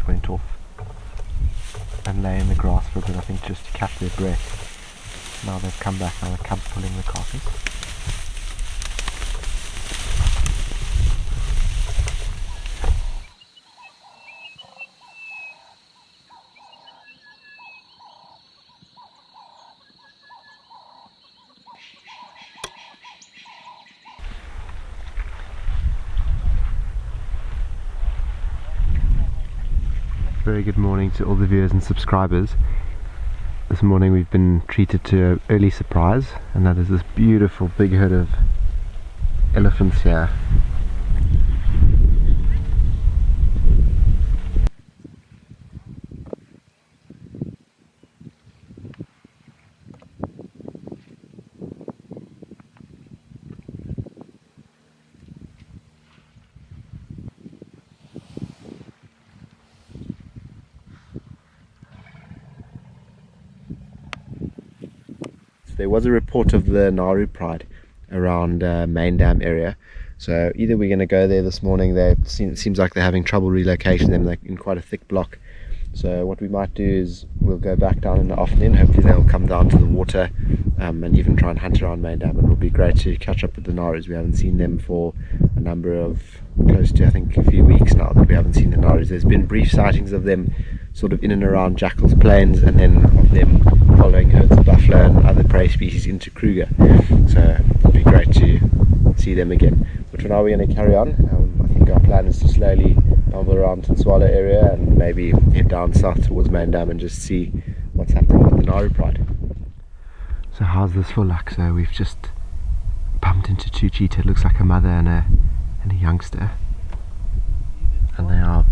just went off and lay in the grass for a bit, I think just to catch their breath. Now they've come back, now the cub's pulling the carcass. Very good morning to all the viewers and subscribers. This morning we've been treated to an early surprise, and that is this beautiful big herd of elephants here. There was a report of the Nauru Pride around Main Dam area, so either we're going to go there this morning. It seems like they're having trouble relocating them, they're in quite a thick block. So what we might do is we'll go back down in the afternoon. Hopefully they'll come down to the water and even try and hunt around Main Dam. It will be great to catch up with the Narus. We haven't seen them for a number of, close to I think a few weeks now that we haven't seen the Narus. There's been brief sightings of them sort of in and around Jackal's Plains, and then of them following herds of buffalo and other prey species into Kruger. So it'll be great to see them again. But for now we're going to carry on. I think our plan is to slowly travel around to the Swallow area and maybe head down south towards Main Dam and just see what's happening with the Nauru Pride. So how's this for luck? So we've just bumped into two cheetah. It looks like a mother and a youngster, and they are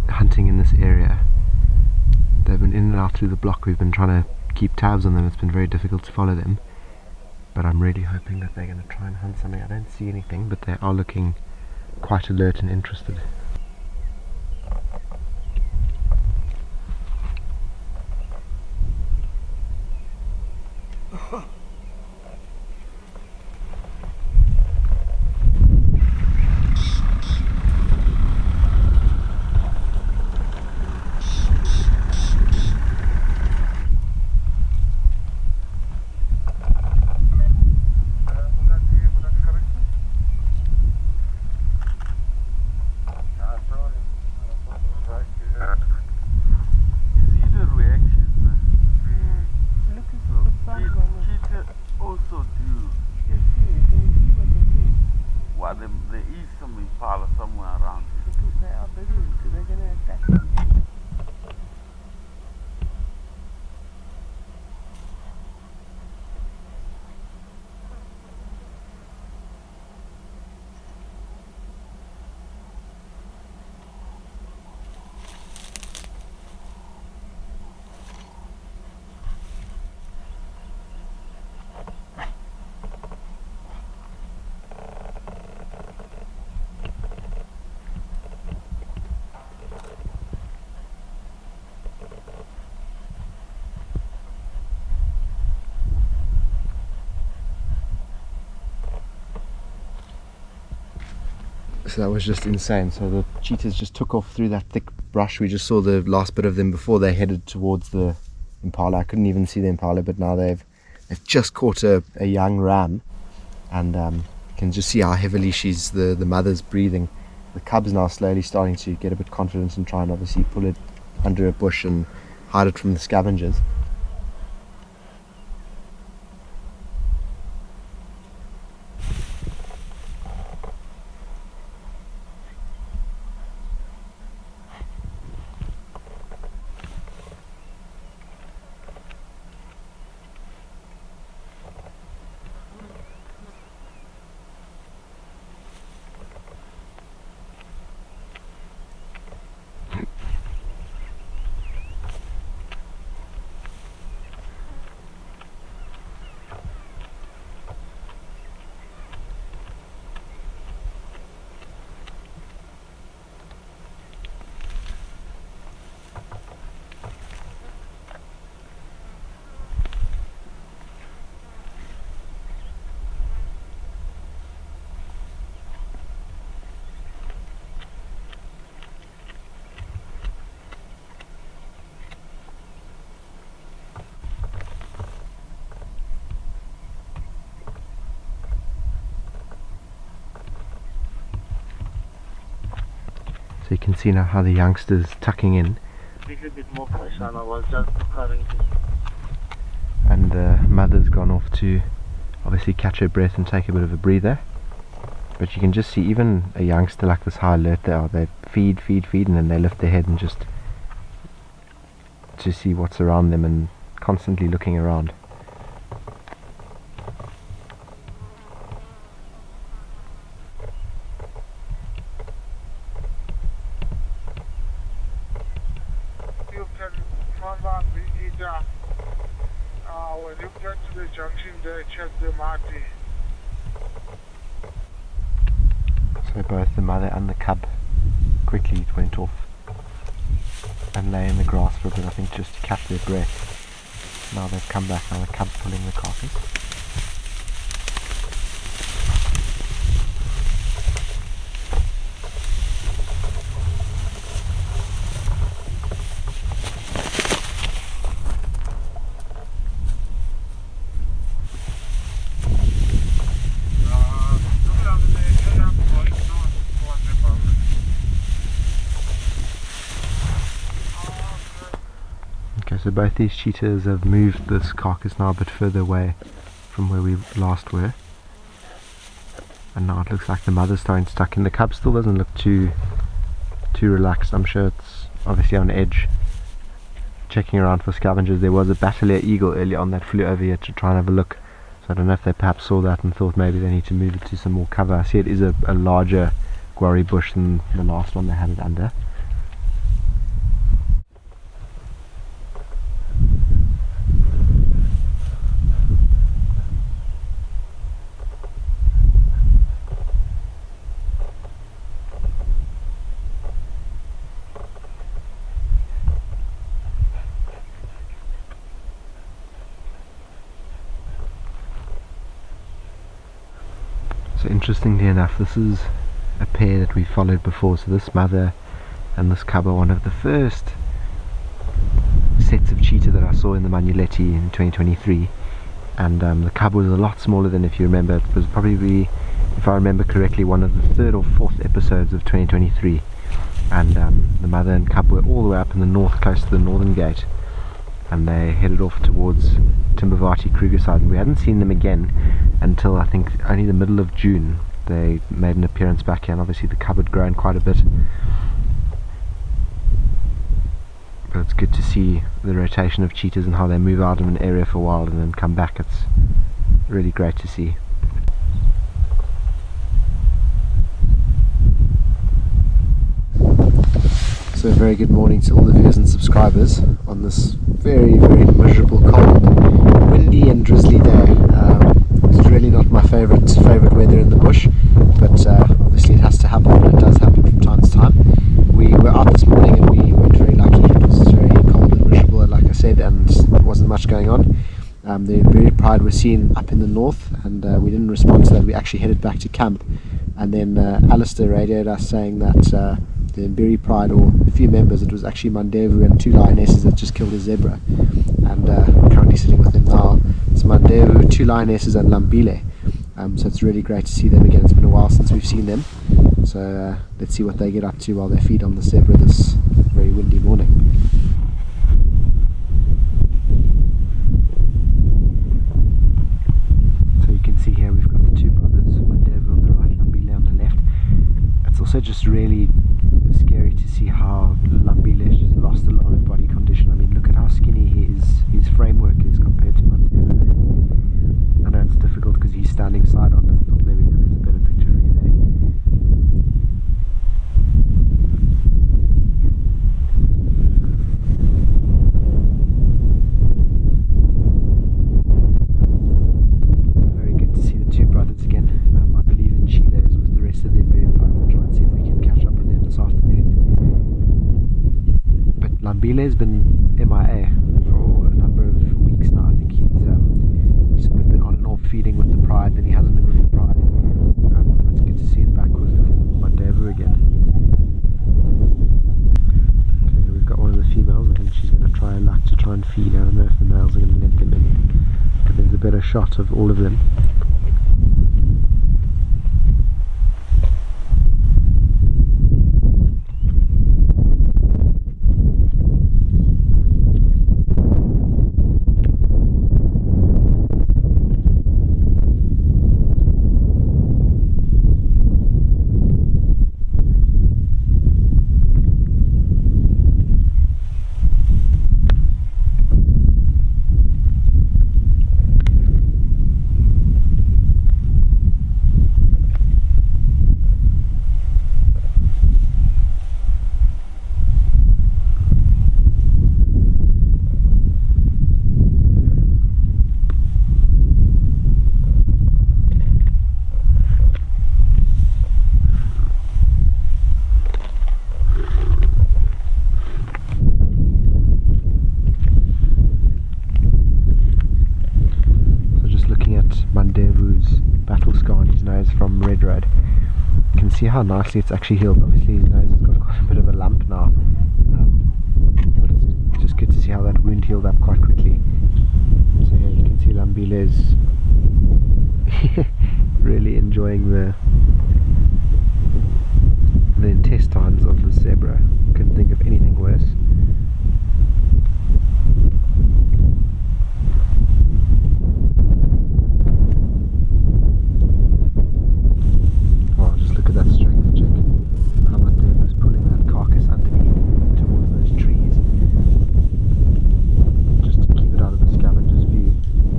hunting in this area. They've been in and out through the block. We've been trying to keep tabs on them. It's been very difficult to follow them, but I'm really hoping that they're going to try and hunt something. I don't see anything, but they are looking quite alert and interested. There is some impala somewhere around here. Because they are busy, because they're going to attack them. So that was just insane. So the cheetahs just took off through that thick brush. We just saw the last bit of them before they headed towards the impala. I couldn't even see the impala, but now they've just caught a young ram, and you can just see how heavily the mother's breathing. The cub's now slowly starting to get a bit confident and try and obviously pull it under a bush and hide it from the scavengers. you can see now how the youngster's tucking in. A little bit more pressure, and I was just preparing to. And the mother's gone off to obviously catch her breath and take a bit of a breather. But you can just see even a youngster like this, how alert they are. They feed, and then they lift their head and just to see what's around them and constantly looking around. You can come on Cheetah. When you get to the junction there, check the Marty. So both the mother and the cub quickly went off and lay in the grass for a bit, I think just to catch their breath. Now they've come back, now the cub's pulling the carcass. So both these cheetahs have moved this carcass now a bit further away from where we last were, and now it looks like the mother's starting to tuck in. The cub still doesn't look too relaxed. I'm sure it's obviously on edge, checking around for scavengers. There was a battalier eagle earlier on that flew over here to try and have a look, so I don't know if they perhaps saw that and thought maybe they need to move it to some more cover. I see it is a larger guarri bush than the last one they had it under. So interestingly enough, this is a pair that we followed before. So this mother and this cub are one of the first sets of cheetah that I saw in the Manuletti in 2023. And the cub was a lot smaller than, if you remember, it was probably, if I remember correctly, one of the third or fourth episodes of 2023. And the mother and cub were all the way up in the north, close to the northern gate, and they headed off towards Timbavati Krugerside, and we hadn't seen them again until I think only the middle of June. They made an appearance back here, and obviously the cub had grown quite a bit, but it's good to see the rotation of cheetahs and how they move out of an area for a while and then come back. It's really great to see. So a very good morning to all the viewers and subscribers on this very, very miserable, cold, windy and drizzly day. It's really not my favourite weather in the bush, but obviously it has to happen, and it does happen from time to time. We were out this morning and we weren't very lucky. It was very cold and miserable, like I said, and there wasn't much going on. The Mbiri Pride were seen up in the north, and we didn't respond to that. We actually headed back to camp, and then Alistair radioed us saying that the Mbiri Pride, or a few members, it was actually Madevu and 2 lionesses that just killed a zebra, and we're currently sitting with them now. It's Madevu, 2 lionesses and Lambile, so it's really great to see them again. It's been a while since we've seen them, so let's see what they get up to while they feed on the zebra this very windy morning. So you can see here we've got the 2 brothers, Madevu on the right, Lambile on the left. It's also just really scary to see how Lambile has just lost a lot of body condition. I mean, look at how skinny his framework is compared to Madevu. I know it's difficult because he's standing side on it. Oh, there we go, there's a better picture for you there. Very good to see the 2 brothers again. I believe in Cheetah as with the rest of the Mbiri Pride. We'll try and see if we can catch up with them this afternoon. But Lambile has been MIA for a number of weeks now. I think he's sort of been on and off feeding with the Pride, then he hasn't been with the Pride. And it's good to see him back with Madevu again. Okay, we've got one of the females. I think she's going to try her luck to try and feed. I don't know if the males are going to let them in, but there's a better shot of all of them. Madevu's battle scar on his nose from Red Road. You can see how nicely it's actually healed. Obviously his nose has got quite a bit of a lump now, but it's just good to see how that wound healed up quite quickly. So yeah, you can see Lambile is really enjoying the intestines of the zebra. Couldn't think of anything worse. Oh, just look at that strength check. How Madevu's pulling that carcass underneath towards those trees, just to keep it out of the scavenger's view.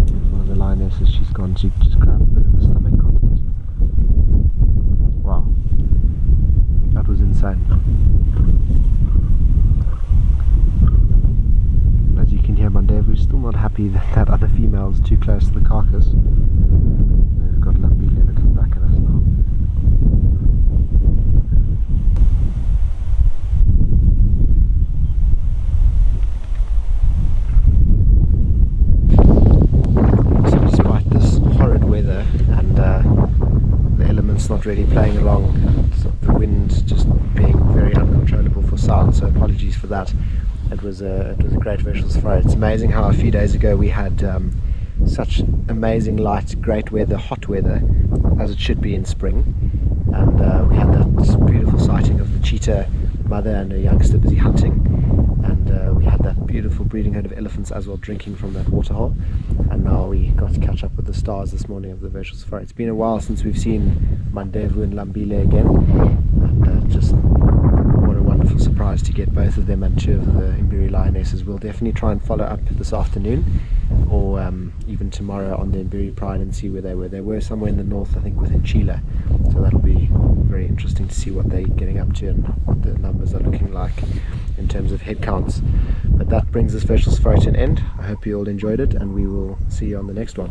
There's one of the lionesses, she's gone to just grab a bit of the stomach content. Wow, that was insane. As you can hear, Madevu's still not happy that that other female is too close to the carcass. We've got Lambile looking back at us now. So despite this horrid weather and the elements not really playing along, the wind just being very uncontrollable for sound, so apologies for that. It was a great visual safari. It's amazing how a few days ago we had such amazing light, great weather, hot weather, as it should be in spring, and we had that beautiful sighting of the cheetah mother and her youngster busy hunting, and we had that beautiful breeding herd of elephants as well drinking from that waterhole, and now we got to catch up with the stars this morning of the virtual safari. It's been a while since we've seen Madevu and Lambile again, and just what a wonderful surprise to get both of them and two of the Imbiri lionesses. We'll definitely try and follow up this afternoon, or even tomorrow on the Imbiri Pride, and see where they were. They were somewhere in the north, I think within Cheetah, so that'll be very interesting to see what they're getting up to and what the numbers are looking like in terms of head counts. But that brings this virtual safari to an end. I hope you all enjoyed it, and we will see you on the next one.